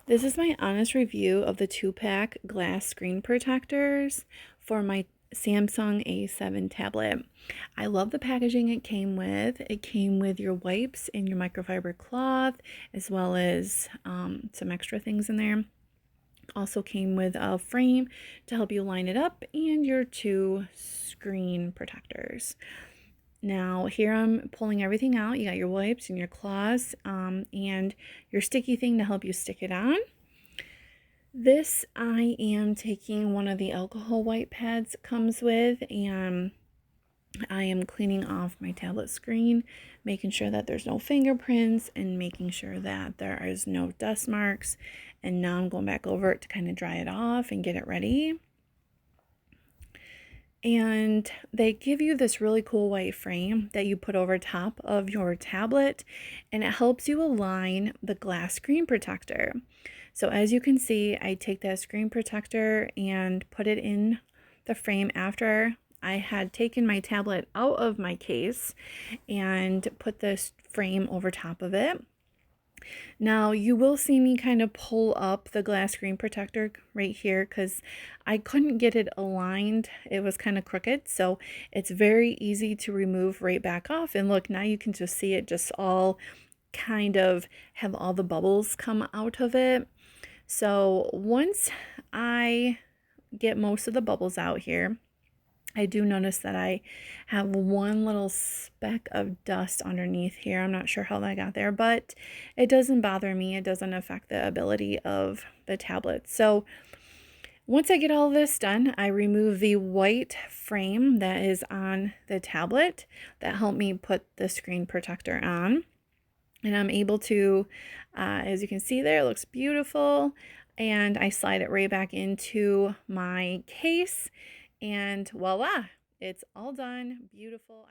This is my honest review of the 2-pack glass screen protectors for my Samsung A7 tablet. I love the packaging it came with. It came with your wipes and your microfiber cloth, as well as some extra things in there. Also came with a frame to help you line it up and your 2 screen protectors. Now here I'm pulling everything out. You got your wipes and your cloths and your sticky thing to help you stick it on. This I am taking one of the alcohol wipe pads it comes with, and I am cleaning off my tablet screen, making sure that there's no fingerprints and making sure that there is no dust marks. And now I'm going back over it to kind of dry it off and get it ready. And they give you this really cool white frame that you put over top of your tablet, and it helps you align the glass screen protector. So as you can see, I take that screen protector and put it in the frame after I had taken my tablet out of my case and put this frame over top of it. Now you will see me kind of pull up the glass screen protector right here because I couldn't get it aligned. It was kind of crooked, so it's very easy to remove right back off. And look, now you can just see it just all kind of have all the bubbles come out of it. So once I get most of the bubbles out here, I do notice that I have one little speck of dust underneath here. I'm not sure how that got there, but it doesn't bother me. It doesn't affect the ability of the tablet. So once I get all this done, I remove the white frame that is on the tablet that helped me put the screen protector on. And I'm able to, as you can see there, it looks beautiful. And I slide it right back into my case. And voila, it's all done. Beautiful.